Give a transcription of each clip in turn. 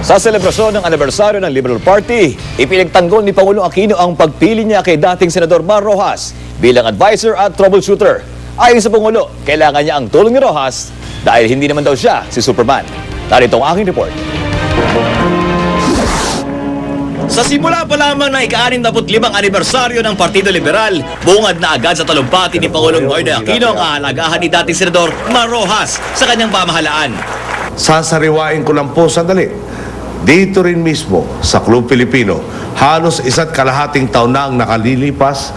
Sa selebrasyon ng anibersaryo ng Liberal Party, ipinagtanggol ni Pangulong Aquino ang pagpili niya kay dating Senador Mar Rojas bilang advisor at troubleshooter. Ayon sa Pangulo, kailangan niya ang tulong ni Rojas dahil hindi naman daw siya si Superman. Narito ang aking report. Sa simula pa lamang ng ika-65 anibersaryo ng Partido Liberal, bungad na agad sa talumpati ni Pangulong Noynoy Aquino ang ahalagahan ni dating Senador Mar Rojas sa kanyang pamahalaan. Sasariwain ko lang po sandali. Dito rin mismo sa Club Pilipino, halos 1.5 taon na ang nakalilipas,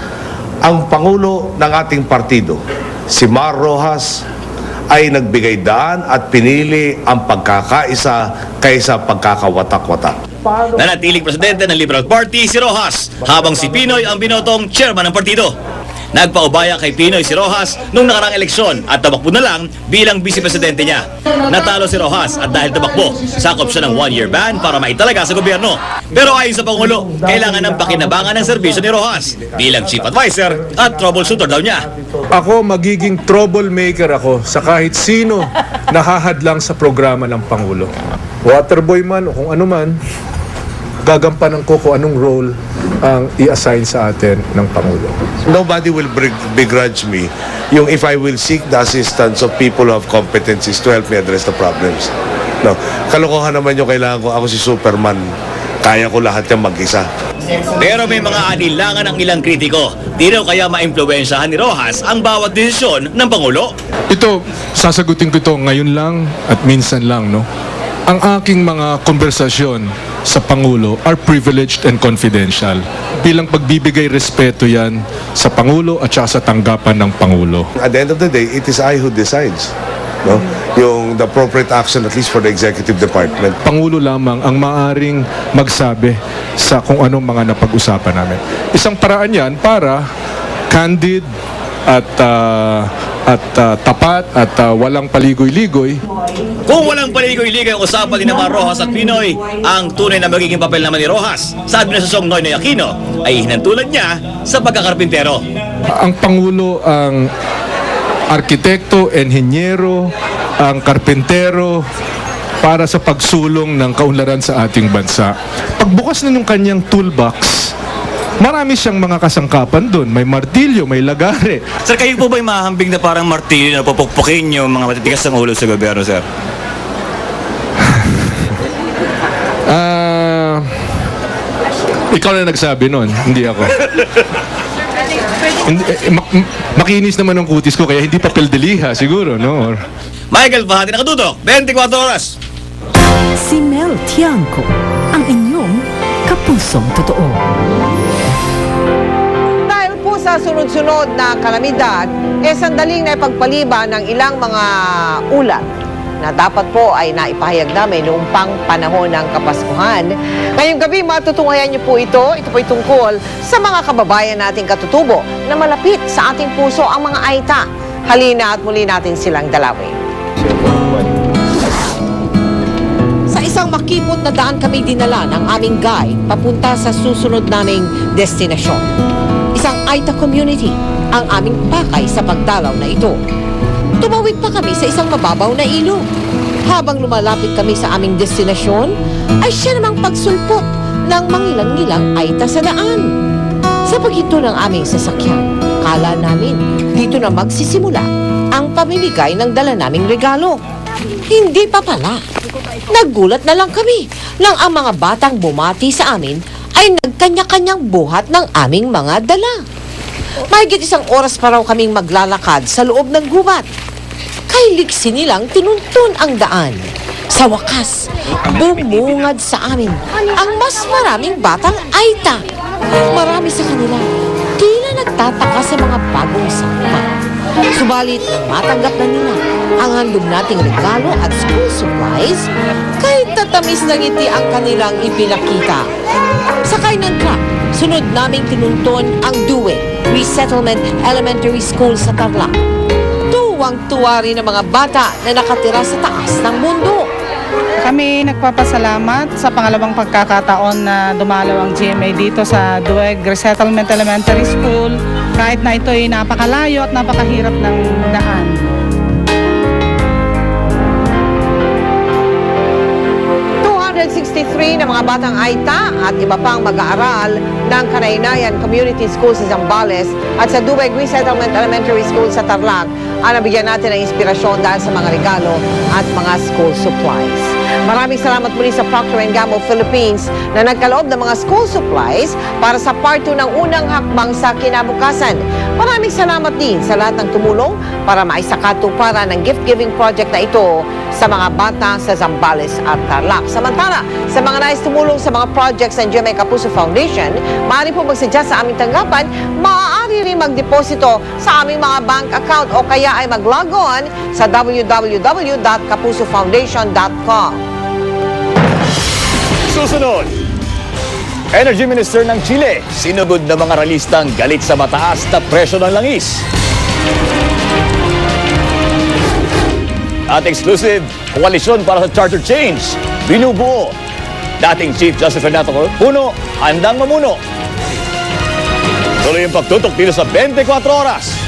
ang Pangulo ng ating partido, si Mar Rojas, ay nagbigay daan at pinili ang pagkakaisa kaysa pagkakawatak-watak. Nanatiling presidente ng Liberal Party si Rojas, habang si Pinoy ang binotong chairman ng partido. Nagpaubaya kay Pinoy si Rojas nung nakarang eleksyon at tumakbo na lang bilang vice-presidente niya. Natalo si Rojas at dahil tumakbo, sakop siya ng 1-year ban para maitalaga sa gobyerno. Pero ayon sa Pangulo, kailangan ng pakinabangan ng serbisyo ni Rojas bilang chief advisor at troubleshooter daw niya. Ako magiging troublemaker ako sa kahit sino nahahadlang sa programa ng Pangulo. Waterboy man o kung ano man, gagampanan ko kung anong role ang i-assign sa atin ng Pangulo. Nobody will begrudge me yung if I will seek the assistance of people who have competencies to help me address the problems. No, kalokohan naman yung kailangan ko. Ako si Superman. Kaya ko lahat yung mag-isa. Pero may mga anilangan ang ilang kritiko. Di raw kaya maimpluwensyahan ni Rojas ang bawat desisyon ng Pangulo. Ito, sasagutin ko ito ngayon lang at minsan lang, no? Ang aking mga konversasyon sa Pangulo are privileged and confidential. Bilang pagbibigay respeto yan sa Pangulo at saka sa tanggapan ng Pangulo. At the end of the day, it is I who decides. No? Yung the appropriate action at least for the executive department. Pangulo lamang ang maaring magsabi sa kung anong mga napag-usapan namin. Isang paraan yan para candid at tapat at walang paligoy-ligoy. Kung walang paligoy-ligoy ang usapan ni Mar Rojas at Pinoy, ang tunay na magiging papel naman ni Rojas sa administrasyong Noynoy Aquino ay hinantulad niya sa pagkakarpintero. Ang Pangulo ang arkitekto, enhinyero, ang karpintero para sa pagsulong ng kaunlaran sa ating bansa. Pagbukas na yung kanyang toolbox, marami siyang mga kasangkapan doon. May martilyo, may lagare. Sir, kayo po ba'y mahambing na parang martilyo na pupukpukin yung mga matitigas ng ulo sa gobyerno, sir? Ikaw na nagsabi nun, hindi ako. Makinis naman ang kutis ko, kaya hindi papel de liha, siguro, no? Michael Bahati nakatutok, 24 oras. Si Mel Tiangco, ang inyong kapusong totoo. Dahil po sa sunod-sunod na kalamidad, sandaling na ipagpaliban ng ilang mga ulat na dapat po ay naipahayag namin noong pang panahon ng Kapaskuhan. Ngayong gabi, matutunghayan niyo po ito. Ito po ay tungkol sa mga kababayan nating katutubo na malapit sa ating puso ang mga Aita. Halina at muli natin silang dalawin. Sa isang makipot na daan kami dinala ng aming guide papunta sa susunod naming destinasyon. Isang Aita community ang aming pakay sa pagdalaw na ito. Tumawid pa kami sa isang mababaw na ilog. Habang lumalapit kami sa aming destinasyon, ay siya namang pagsulpot ng mangilang-ngilang Aita sa daan. Sa paghinto ng aming sasakyan, kala namin dito na magsisimula ang pamimigay ng dala naming regalo. Hindi pa pala. Naggulat na lang kami nang ang mga batang bumati sa amin ay nagkanya-kanyang buhat ng aming mga dala. Mahigit 1 oras pa raw kaming maglalakad sa loob ng gubat. Kay liksi nilang tinuntun ang daan. Sa wakas, bumungad sa amin ang mas maraming batang Aita. Marami sa kanila tila nagtataka sa mga bagong sangka. Subalit nang matanggap na nila ang handog nating regalo at school supplies, kahit tatamis na ngiti ang kanilang ipinakita. Sakay ng truck, sunod naming tinuntun ang Due Resettlement Elementary School sa Tarlac. Tuwang-tuwa rin ang mga bata na nakatira sa taas ng mundo. Kami nagpapasalamat sa pangalawang pagkakataon na dumalaw ang GMA dito sa Dueg Resettlement Elementary School kahit na ito ay napakalayo at napakahirap ng daan. 163 na mga batang Aita at iba pang mag-aaral ng Kanaynayan Community School sa Zambales at sa Duweg Resettlement Elementary School sa Tarlac ang nabigyan natin ng inspirasyon dahil sa mga regalo at mga school supplies. Maraming salamat muli sa Procter & Gamble Philippines na nagkaloob ng mga school supplies para sa part 2 ng unang hakbang sa kinabukasan. Maraming salamat din sa lahat ng tumulong para maisakatuparan ng gift-giving project na ito sa mga bata sa Zambales at Tarlac. Samantala, sa mga nais tumulong sa mga projects ng GMA Kapuso Foundation, maaari po magsadya sa aming tanggapan, maaari rin magdeposito sa aming mga bank account o kaya ay mag-log on sa www.kapusofoundation.com. Susunod, Energy Minister ng Chile, sinugod na mga realistang galit sa mataas na presyo ng langis. At exclusive, koalisyon para sa charter change, binubuo. Dating Chief Justice Fernando Puno, handang mamuno. Tuloy yung pagtutok dito sa 24 oras.